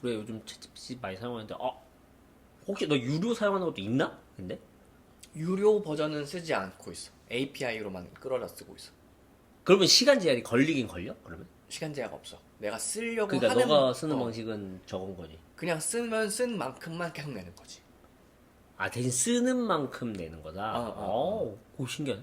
그래 요즘 챗GPT 많이 사용하는데 혹시 너 유료 사용하는 것도 있나? 근데? 유료 버전은 쓰지 않고 있어. API로만 끌어다 쓰고 있어. 그러면 시간 제한이 걸리긴 걸려? 그러면? 시간 제약 없어. 내가 쓰려고 그러니까 하는 너가 쓰는 방식은 저건 거지. 그냥 쓰면 쓴 만큼만 계속 내는 거지. 대신 쓰는 만큼 내는 거다. 오 신기하네.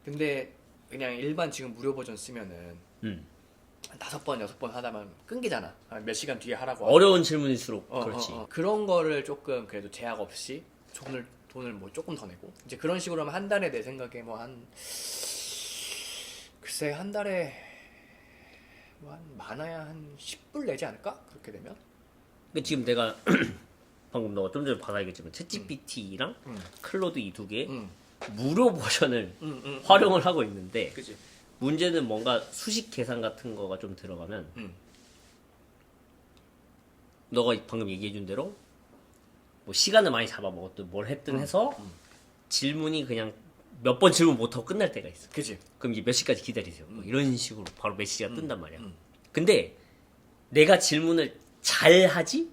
근데 그냥 일반 지금 무료 버전 쓰면은 한 5번, 6번 하다만 끊기잖아. 몇 시간 뒤에 하라고 하고. 어려운 질문일수록 그렇지. 그런 거를 조금 그래도 제약 없이 돈을 뭐 조금 더 내고 이제 그런 식으로 하면 한 달에 내 생각에 뭐 글쎄 한 달에 뭐 한 많아야 한 10불 내지 않을까? 그렇게 되면? 근데 지금 내가 방금 너가 좀 전에 봐서 알겠지만 챗GPT랑 클로드 이 두 개 무료 버전을 활용을 하고 있는데 그치. 문제는 뭔가 수식 계산 같은 거가 좀 들어가면 너가 방금 얘기해준 대로 뭐 시간을 많이 잡아먹었든 뭘 했든 해서 질문이 그냥 몇 번 질문 못하고 끝날 때가 있어. 그치. 그럼 이제 몇 시까지 기다리세요. 뭐 이런 식으로 바로 메시지가 뜬단 말이야. 근데 내가 질문을 잘 하지?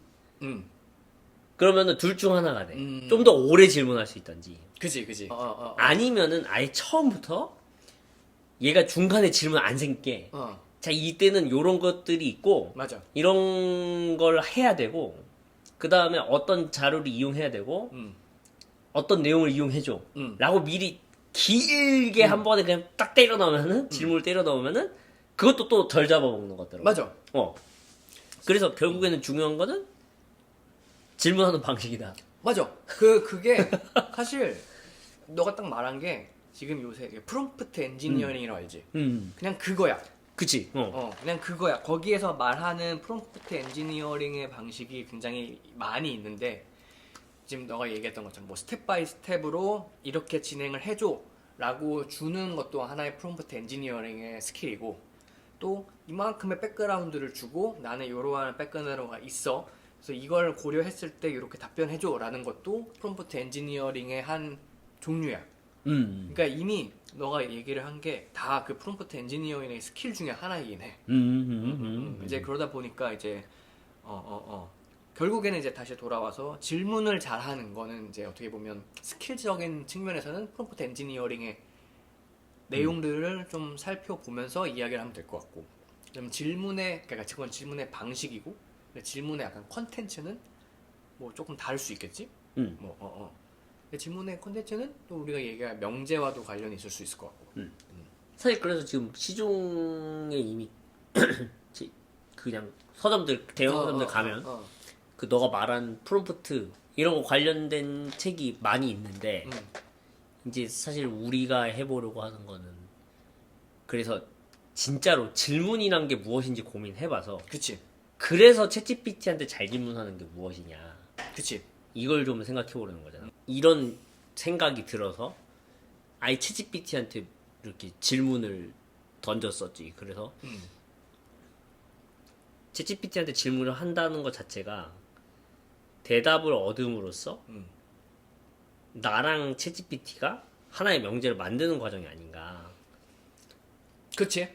그러면은 둘 중 하나가 돼. 좀 더 오래 질문할 수 있던지. 그치. 아니면은 아예 처음부터 얘가 중간에 질문 안 생게. 자, 이때는 요런 것들이 있고. 맞아. 이런 걸 해야 되고. 그 다음에 어떤 자료를 이용해야 되고. 어떤 내용을 이용해줘. 라고 미리 길게 한 번에 그냥 딱 때려 넣으면은, 질문을 때려 넣으면은, 그것도 또 덜 잡아먹는 것더라고. 맞아. 그래서 결국에는 중요한 거는 질문하는 방식이다. 맞아. 그게 사실 너가 딱 말한 게 지금 요새 프롬프트 엔지니어링이라고 알지? 그냥 그거야. 그치. 그냥 그거야. 거기에서 말하는 프롬프트 엔지니어링의 방식이 굉장히 많이 있는데 지금 너가 얘기했던 것처럼 뭐 스텝 바이 스텝으로 이렇게 진행을 해줘 라고 주는 것도 하나의 프롬프트 엔지니어링의 스킬이고 또 이만큼의 백그라운드를 주고 나는 이러한 백그라운드가 있어 그래서 이걸 고려했을 때 이렇게 답변해줘 라는 것도 프롬프트 엔지니어링의 한 종류야. 그러니까 이미 너가 얘기를 한 게 다 그 프롬프트 엔지니어링의 스킬 중에 하나이긴 해. 이제 그러다 보니까 이제 결국에는 이제 다시 돌아와서 질문을 잘하는 거는 이제 어떻게 보면 스킬적인 측면에서는 프롬프트 엔지니어링의 내용들을 좀 살펴보면서 이야기를 하면 될 것 같고, 그럼 그러니까 그건 질문의 방식이고, 질문의 약간 컨텐츠는 뭐 조금 다를 수 있겠지? 근데 질문의 컨텐츠는 또 우리가 얘기할 명제와도 관련이 있을 수 있을 것 같고. 사실 그래서 지금 시중에 이미 그냥 서점들 대형 서점들 가면 그 너가 말한 프롬프트 이런 거 관련된 책이 많이 있는데 이제 사실 우리가 해보려고 하는 거는 그래서 진짜로 질문이란 게 무엇인지 고민해봐서 그치. 그래서 챗GPT한테 잘 질문하는 게 무엇이냐 그치. 이걸 좀 생각해보려는 거잖아. 이런 생각이 들어서 아예 챗GPT한테 이렇게 질문을 던졌었지. 그래서 챗GPT한테 질문을 한다는 것 자체가 대답을 얻음으로써 나랑 챗GPT가 하나의 명제를 만드는 과정이 아닌가. 그치.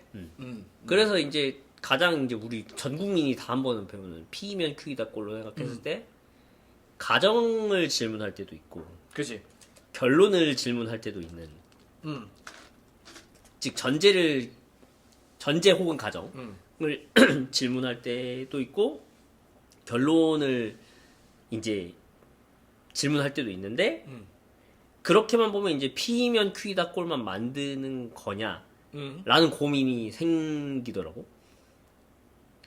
그래서 이제 가장 이제 우리 전 국민이 다 한 번은 배우는 P면 Q이다 꼴로 생각했을 때 가정을 질문할 때도 있고 그치. 결론을 질문할 때도 있는 즉 전제 혹은 가정을 질문할 때도 있고 결론을 이제 질문할 때도 있는데 그렇게만 보면 이제 P면 Q이다 꼴만 만드는 거냐라는 고민이 생기더라고.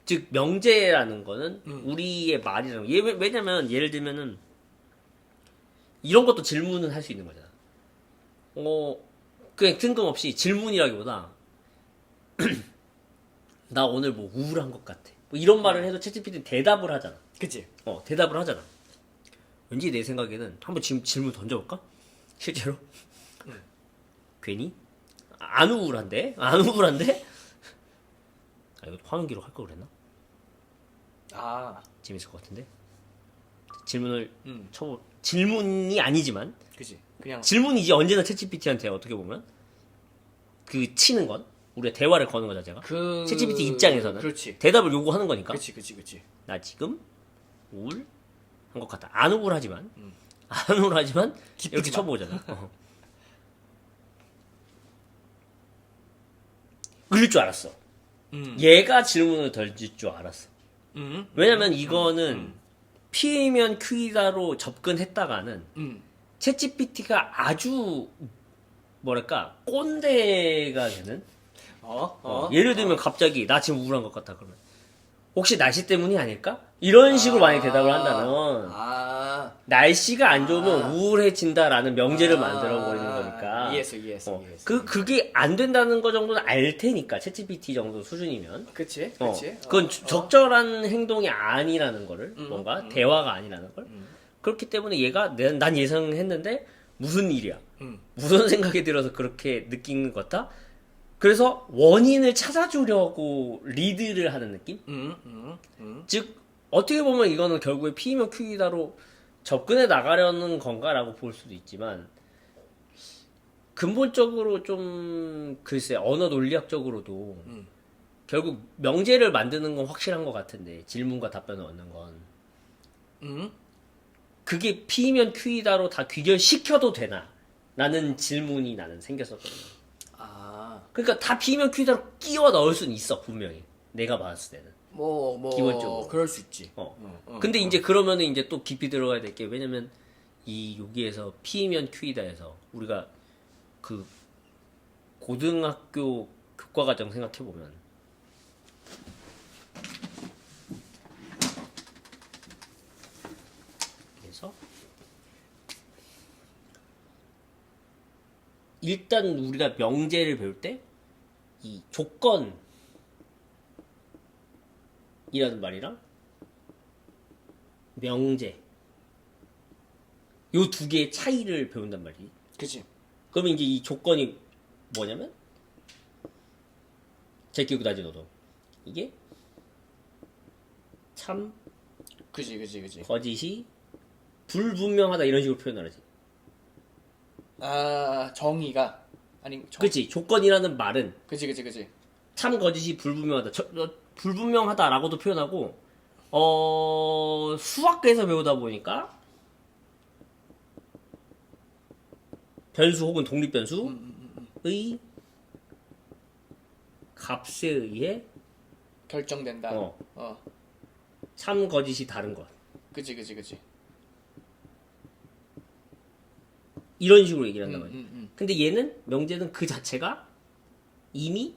즉 명제라는 거는 우리의 말이라는 거. 왜냐면 예를 들면은 이런 것도 질문은 할 수 있는 거잖아. 그냥 뜬금없이 질문이라기보다 나 오늘 뭐 우울한 것 같아. 뭐 이런 말을 해도 챗GPT는 대답을 하잖아. 그치. 대답을 하잖아. 왠지 내 생각에는 한번 지금 질문 던져볼까? 실제로? 괜히? 안 우울한데? 안 우울한데? 이거 화음기로 할 걸 그랬나? 재밌을 것 같은데? 질문을 질문이 아니지만 그치. 그냥 질문이지 언제나 챗GPT한테 어떻게 보면 그 치는 건 우리가 대화를 거는 거잖아, 제가. 그 챗GPT 입장에서는 그렇지. 대답을 요구하는 거니까. 그치. 나 지금 우울한 것 같다. 안 우울하지만 안 우울하지만 이렇게 쳐보잖아. 을릴 줄 알았어. 얘가 질문을 던질 줄 알았어. 왜냐면 이거는 P면 Q이다로 접근했다가는 챗GPT가 아주 뭐랄까 꼰대가 되는. 예를 들면 갑자기 나 지금 우울한 것 같다 그러면 혹시 날씨 때문이 아닐까? 이런 식으로 만약 대답을 한다면 날씨가 안 좋으면 우울해진다라는 명제를 만들어 버리는 거니까. 이해했어. 그게 안 된다는 거 정도는 알 테니까 챗GPT 정도 수준이면. 그치. 그건 적절한 행동이 아니라는 거를 뭔가 대화가 아니라는 걸. 그렇기 때문에 얘가 난 예상했는데 무슨 일이야? 무슨 생각이 들어서 그렇게 느끼는 것 같아? 그래서 원인을 찾아주려고 리드를 하는 느낌? 즉 어떻게 보면 이거는 결국에 P면 Q이다로 접근해 나가려는 건가라고 볼 수도 있지만 근본적으로 좀 글쎄 언어 논리학적으로도 결국 명제를 만드는 건 확실한 것 같은데 질문과 답변을 얻는 건 그게 P면 Q이다로 다 귀결시켜도 되나? 라는 질문이 나는 생겼었거든요. 그러니까 다 P면 Q이다로 끼워 넣을 수는 있어 분명히 내가 봤을 때는. 기본적으로. 그럴 수 있지. 근데 이제 그러면은 이제 또 깊이 들어가야 될 게 왜냐면 여기에서 P면 Q이다에서 우리가 그 고등학교 교과과정 생각해 보면 그래서 일단 우리가 명제를 배울 때 이 조건이라는 말이랑 명제 요 두 개의 차이를 배운단 말이지. 그치. 그러면 이제 이 조건이 뭐냐면 잘 기억나지 너도 이게 참 그치. 거짓이 불분명하다 이런 식으로 표현을 하지. 정의가 그치 조건이라는 말은 그치. 참 거짓이 불분명하다 불분명하다라고도 표현하고 수학에서 배우다 보니까 변수 혹은 독립변수의 값에 의해 결정된다. 참 거짓이 다른 것. 그치. 이런 식으로 얘기를 한단 말이야. 근데 얘는 명제는 그 자체가 이미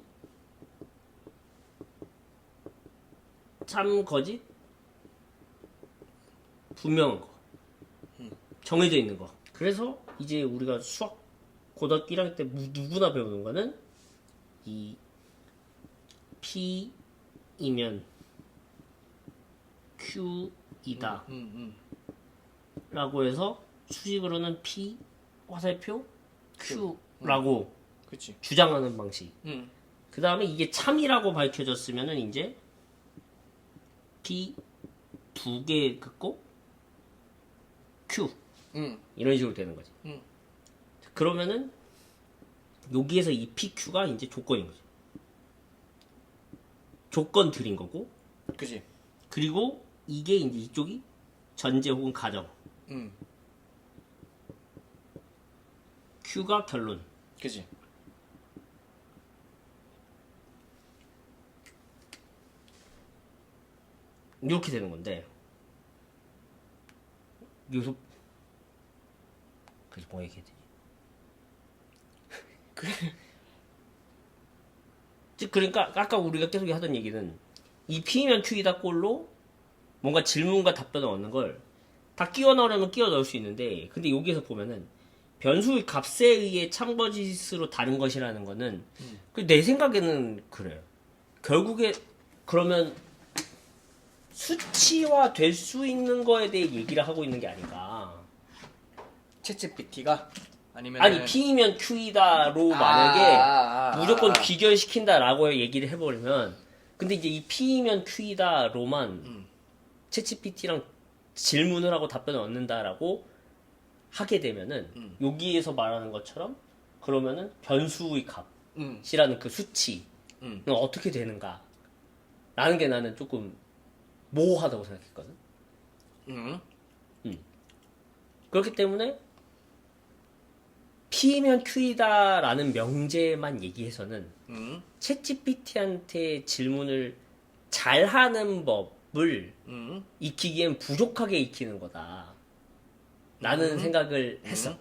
참 거짓 분명한 거 정해져 있는 거. 그래서 이제 우리가 수학 고등학교 1학년 때 누구나 배우는 거는 이 P이면 Q이다 라고 해서 수식으로는 P 화살표 Q라고 그치. 주장하는 방식. 그 다음에 이게 참이라고 밝혀졌으면은 이제 P 두 개 긋고 Q 이런 식으로 되는 거지. 그러면은 여기에서 이 PQ가 이제 조건인 거지. 조건 들인 거고. 그치. 그리고 이게 이제 이쪽이 전제 혹은 가정. Q가 결론. 그치. 이렇게 되는 건데 여기서 그래서 뭐 얘기해야 되지? 즉 그러니까 아까 우리가 계속 하던 얘기는 이 P면 Q이다 꼴로 뭔가 질문과 답변을 얻는 걸 다 끼워 넣으려면 끼워 넣을 수 있는데 근데 여기에서 보면은 변수의 값에 의해 참거짓으로 다른 것이라는 거는 내 생각에는 그래요. 결국에 그러면 수치화 될 수 있는 거에 대해 얘기를 하고 있는 게 아닌가. 챗GPT가 아니면 아니 P면 Q이다로 만약에 무조건 귀결시킨다라고 얘기를 해버리면 근데 이제 이 P면 Q이다로만 챗GPT랑 질문을 하고 답변을 얻는다라고 하게 되면은 여기에서 말하는 것처럼 그러면은 변수의 값이라는 그 수치 그럼 어떻게 되는가? 라는 게 나는 조금 모호하다고 생각했거든. 그렇기 때문에 P면 Q이다라는 명제만 얘기해서는 챗GPT한테 질문을 잘하는 법을 익히기엔 부족하게 익히는 거다. 라는 생각을 했어.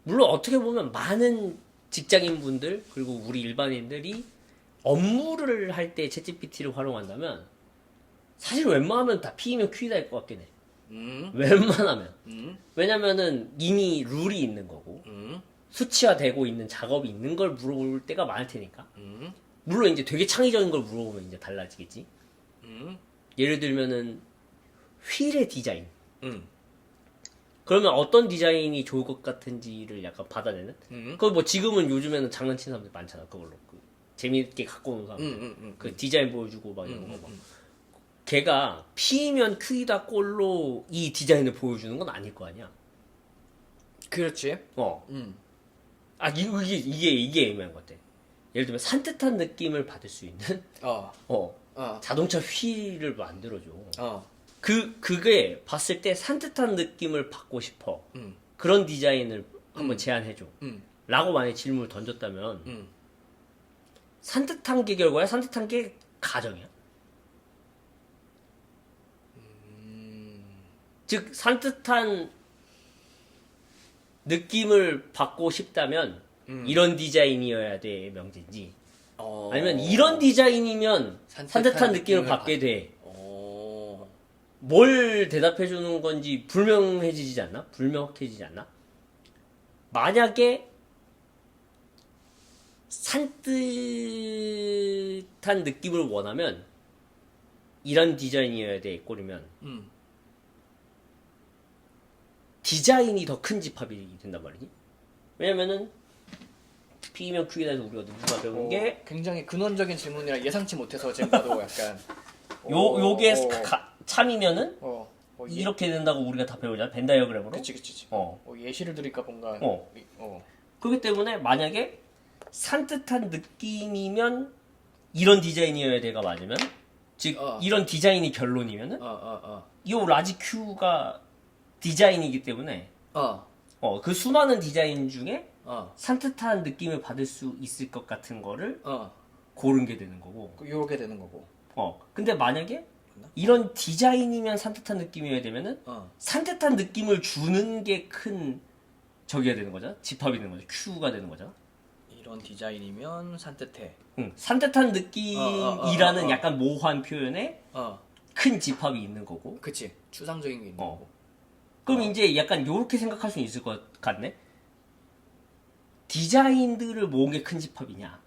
물론 어떻게 보면 많은 직장인분들 그리고 우리 일반인들이 업무를 할 때 챗GPT를 활용한다면 사실 웬만하면 다 P면 Q이다일 것 같긴 해. 웬만하면. 왜냐면은 이미 룰이 있는 거고 수치화되고 있는 작업이 있는 걸 물어볼 때가 많을 테니까. 물론 이제 되게 창의적인 걸 물어보면 이제 달라지겠지. 예를 들면은 휠의 디자인. 그러면 어떤 디자인이 좋을 것 같은지를 약간 받아내는? 그거 뭐 지금은 요즘에는 장난치는 사람들 많잖아. 그걸로. 재미있게 갖고 오는 사람들. 그 디자인 보여주고 막 이런 거 막. 걔가 P면 Q이다 꼴로 이 디자인을 보여주는 건 아닐 거 아니야. 그렇지. 아, 이게 애매한 것 같아. 예를 들면 산뜻한 느낌을 받을 수 있는 자동차 휠을 만들어줘. 그게 봤을 때 산뜻한 느낌을 받고 싶어. 그런 디자인을 한번 제안해줘. 라고 만약에 질문을 던졌다면 산뜻한 게 결과야? 산뜻한 게 가정이야? 즉 산뜻한 느낌을 받고 싶다면 이런 디자인이어야 돼 명제인지 아니면 이런 디자인이면 산뜻한 느낌을 받게 돼. 뭘 대답해 주는 건지 불명해지지 않나? 불명확해지지 않나? 만약에 산뜻한 느낌을 원하면 이런 디자인이어야 돼 꼴이면 디자인이 더 큰 집합이 된단 말이지. 왜냐면은 P면 Q에 대해서 우리가 누가 배운 게 굉장히 근원적인 질문이라 예상치 못해서 지금 나도 약간 요게 참이면은 예. 이렇게 된다고 우리가 다 배우잖아. 벤 다이어그램으로. 그치. 예시를 들으니까 뭔가 그렇기 때문에 만약에 산뜻한 느낌이면 이런 디자인이어야 돼가 맞으면 즉 이런 디자인이 결론이면은 요 라지 Q가 디자인이기 때문에 그 수많은 디자인 중에 산뜻한 느낌을 받을 수 있을 것 같은 거를 고른 게 되는 거고. 요렇게 되는 거고. 근데 만약에 이런 디자인이면 산뜻한 느낌이어야 되면은 산뜻한 느낌을 주는 게 큰 적이어야 되는 거잖아. 집합이 되는 거죠. Q가 되는 거잖아. 이런 디자인이면 산뜻해. 산뜻한 느낌이라는 약간 모호한 표현에 큰 집합이 있는 거고. 그치. 추상적인 게 있는 거고. 그럼 이제 약간 요렇게 생각할 수 있을 것 같네. 디자인들을 모은 게 큰 집합이냐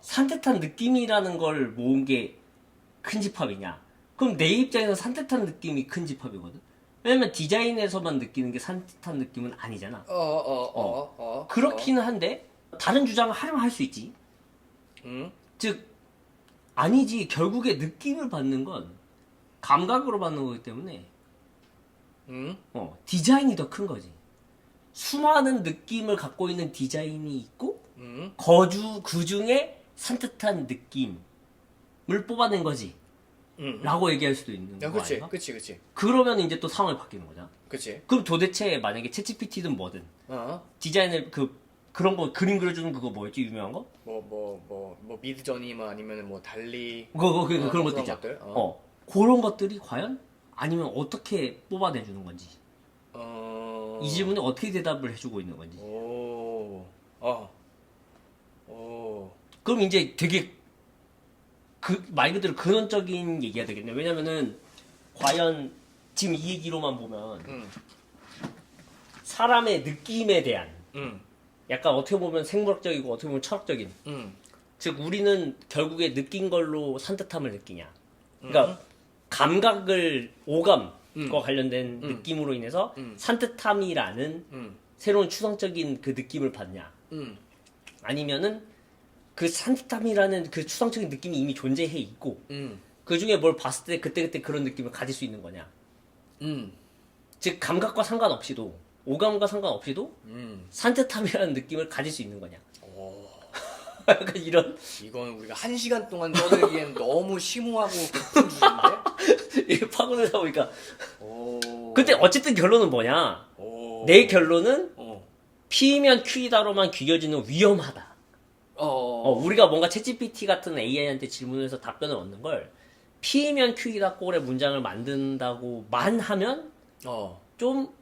산뜻한 느낌이라는 걸 모은 게 큰 집합이냐. 그럼 내 입장에서 산뜻한 느낌이 큰 집합이거든. 왜냐면 디자인에서만 느끼는 게 산뜻한 느낌은 아니잖아. 그렇기는 한데 다른 주장을 하려면 할 수 있지. 즉 아니지. 결국에 느낌을 받는 건 감각으로 받는 거기 때문에 디자인이 더 큰 거지. 수많은 느낌을 갖고 있는 디자인이 있고 그 중에 산뜻한 느낌을 뽑아낸 거지 라고 얘기할 수도 있는 거 아닌가? 그치. 그러면 이제 또 상황이 바뀌는 거잖아. 그치. 그럼 도대체 만약에 챗GPT든 뭐든 디자인을 그런 거 그림 그려주는 그거 뭐였지 유명한 거? 미드저니 아니면 뭐 달리 그런 것들 있잖아. 그런 것들이 과연 아니면 어떻게 뽑아내주는 건지 이 질문에 어떻게 대답을 해주고 있는 건지. 그럼 이제 되게 말 그대로 근원적인 얘기가 되겠네. 왜냐면은 과연 지금 이 얘기로만 보면 사람의 느낌에 대한 약간 어떻게 보면 생물학적이고 어떻게 보면 철학적인 즉 우리는 결국에 느낀 걸로 산뜻함을 느끼냐. 그러니까 감각을 오감과 관련된 느낌으로 인해서 산뜻함이라는 새로운 추상적인 그 느낌을 받냐. 아니면은 그 산뜻함이라는 그 추상적인 느낌이 이미 존재해 있고 그 중에 뭘 봤을 때 그때그때 그런 느낌을 가질 수 있는 거냐. 즉 감각과 상관없이도 오감과 상관없이도 산뜻함이라는 느낌을 가질 수 있는 거냐. 약간 이런 이건 우리가 1시간 동안 떠들기엔 너무 심오하고 깊은 주제인데. 이게 파고들다 보니까. 오. 근데 어쨌든 결론은 뭐냐? 오. 내 결론은 어. P면 Q이다로만 귀겨지는 위험하다. 우리가 뭔가 챗GPT 같은 AI한테 질문해서 답변을 얻는 걸 P면 Q이다 꼴의 문장을 만든다고만 하면 좀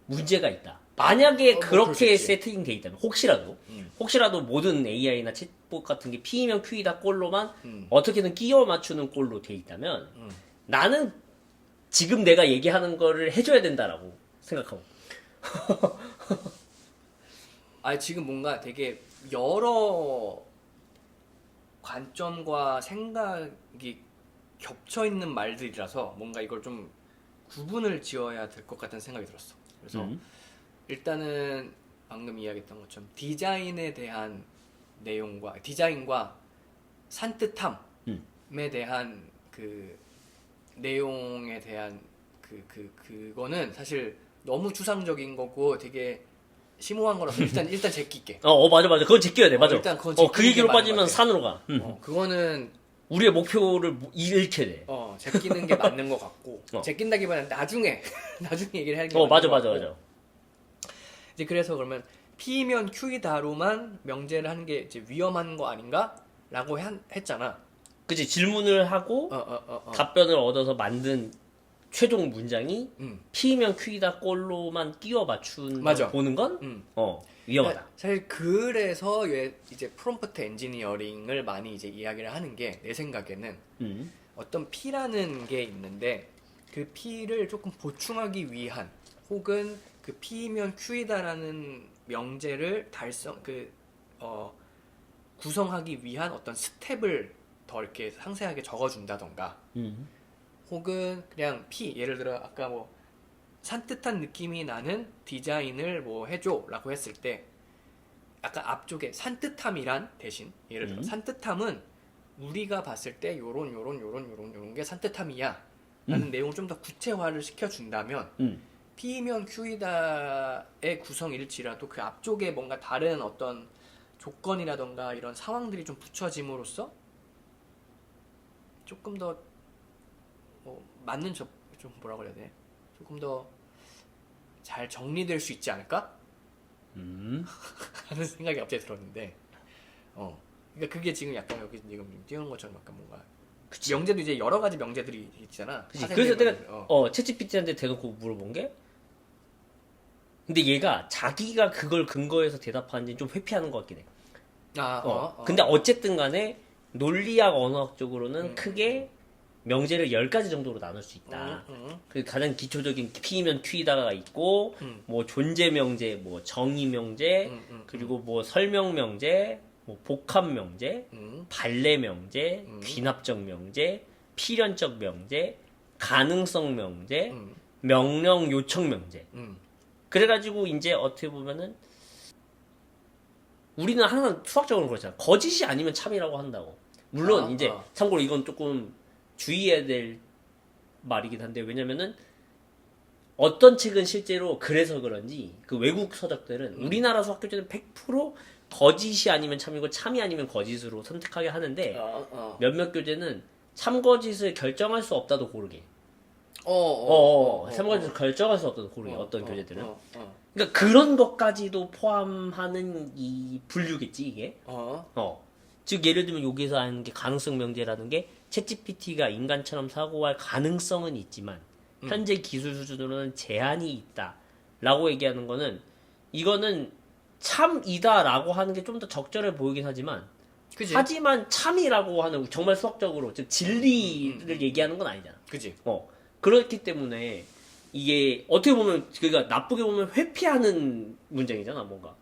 문제가 있다. 만약에 뭐 그렇게 그럴 수 있지. 세팅돼 있다면 혹시라도 모든 AI나 챗봇 같은 게 P면 Q이다 꼴로만 어떻게든 끼워 맞추는 꼴로 돼 있다면 나는 지금 내가 얘기하는 거를 해줘야 된다라고 생각하고. 지금 뭔가 되게 여러 관점과 생각이 겹쳐 있는 말들이라서 뭔가 이걸 좀 구분을 지어야 될 것 같다는 생각이 들었어. 그래서 일단은 방금 이야기했던 것처럼 디자인에 대한 내용과 디자인과 산뜻함에 대한 그 내용에 대한 그거는 사실 너무 추상적인 거고 되게 심오한 거라서 일단 제낄게. 맞아. 그건 제껴야 돼, 맞아. 일단 그건 그 얘기로 빠지면 산으로 가. 그거는 우리의 목표를 잃게 돼. 제끼는 게 맞는 것 같고, 제낀다기보다는 나중에 얘기를 하는 게 맞는 맞아. 것 같고. 이제 그래서 그러면 P면 Q이다로만 명제를 하는 게 이제 위험한 거 아닌가라고 했잖아. 그치, 질문을 하고 답변을 얻어서 만든 최종 문장이 P면 Q이다 꼴로만 끼워 보는 건 위험하다. 사실 그래서 이제 프롬프트 엔지니어링을 많이 이제 이야기를 하는 게 내 생각에는 어떤 P라는 게 있는데 그 P를 조금 보충하기 위한 혹은 그 P면 Q이다라는 명제를 구성하기 위한 어떤 스텝을 더 이렇게 상세하게 적어준다던가 혹은 그냥 P 예를 들어 아까 뭐 산뜻한 느낌이 나는 디자인을 뭐 해줘라고 했을 때 아까 앞쪽에 산뜻함이란 대신 예를 들어 산뜻함은 우리가 봤을 때 요런 게 산뜻함이야 라는 내용을 좀 더 구체화를 시켜준다면 P면 Q이다의 구성일지라도 그 앞쪽에 뭔가 다른 어떤 조건이라던가 이런 상황들이 좀 붙여짐으로써 조금 더 맞는 좀 뭐라고 해야 돼? 조금 더 잘 정리될 수 있지 않을까? 하는 생각이 갑자기 들었는데, 그러니까 그게 지금 약간 여기 지금 띄우는 것처럼 약간 뭔가 명제도 이제 여러 가지 명제들이 있잖아. 그래서 내가 챗GPT한테 대놓고 물어본 게, 근데 얘가 자기가 그걸 근거해서 대답하는지 좀 회피하는 것 같긴 해. 근데 어쨌든 간에 논리학 언어학적으로는 크게 명제를 10가지 정도로 나눌 수 있다. 그 가장 기초적인 P면 Q다가 있고, 뭐 존재 명제, 뭐 정의 명제, 그리고 뭐 설명 명제, 뭐 복합 명제, 발레 명제, 귀납적 명제, 필연적 명제, 가능성 명제, 명령 요청 명제. 그래가지고 이제 어떻게 보면은 우리는 항상 수학적으로 그렇잖아. 거짓이 아니면 참이라고 한다고. 물론 이제 참고로 이건 조금 주의해야 될 말이긴 한데, 왜냐면은 어떤 책은 실제로 그래서 그런지 그 외국 서적들은 우리나라 수학 교재는 100% 거짓이 아니면 참이고 참이 아니면 거짓으로 선택하게 하는데 몇몇 교재는 참거짓을 결정할 수 없다도 고르게. 참거짓을 결정할 수 없다도 고르게. 어떤 교재들은. 그러니까 그런 것까지도 포함하는 이 분류겠지 이게. 즉 예를 들면 여기서 하는 게 가능성 명제라는 게 챗GPT가 인간처럼 사고할 가능성은 있지만 현재 기술 수준으로는 제한이 있다 라고 얘기하는 거는, 이거는 참이다 라고 하는 게 좀 더 적절해 보이긴 하지만 그치? 하지만 참이라고 하는 정말 수학적으로 즉 진리를 얘기하는 건 아니잖아. 그지? 그렇기 때문에 이게 어떻게 보면, 그러니까 나쁘게 보면 회피하는 문장이잖아 뭔가.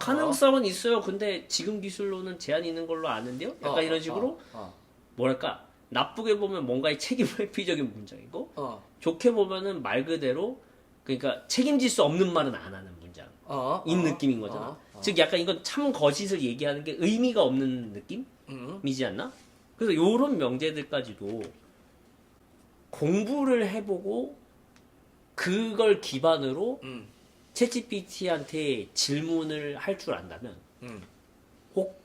가능성은 있어요. 근데 지금 기술로는 제한이 있는 걸로 아는데요? 약간 이런 식으로 뭐랄까, 나쁘게 보면 뭔가의 책임 회피적인 문장이고 좋게 보면은 말 그대로 그러니까 책임질 수 없는 말은 안 하는 문장인 느낌인 거잖아. 즉 약간 이건 참 거짓을 얘기하는 게 의미가 없는 느낌이지 않나? 그래서 요런 명제들까지도 공부를 해보고 그걸 기반으로 챗GPT한테 질문을 할 줄 안다면 꼭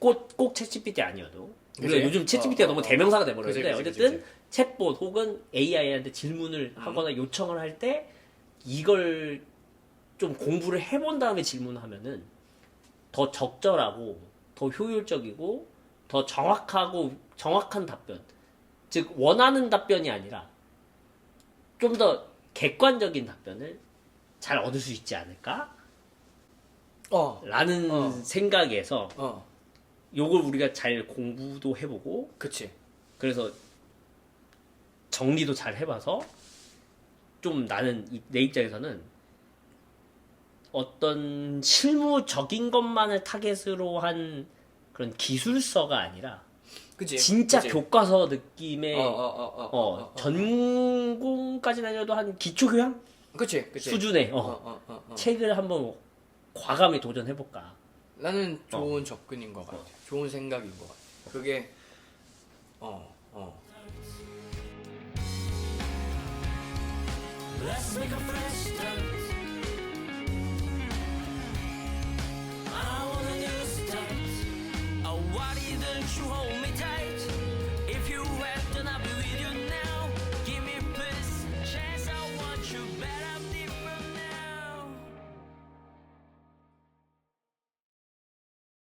챗GPT 아니어도 우리가 그치? 요즘 챗GPT가 너무 대명사가 돼버렸는데 그치, 어쨌든 챗봇 혹은 AI한테 질문을 하거나 요청을 할 때 이걸 좀 공부를 해본 다음에 질문하면은 더 적절하고 더 효율적이고 더 정확한 답변, 즉 원하는 답변이 아니라 좀 더 객관적인 답변을 잘 얻을 수 있지 않을까? 라는 생각에서 요걸 우리가 잘 공부도 해보고 그치. 그래서 정리도 잘 해봐서 좀 나는 내 입장에서는 어떤 실무적인 것만을 타겟으로 한 그런 기술서가 아니라 그치. 진짜 그치. 교과서 느낌의 전공까지는 아니어도 한 기초교양 그치. 수준의 책을 한번 과감히 도전해볼까. 나는 좋은 접근인 것 같아. 좋은 생각인 것 같아. 그게 Let's make a fresh start.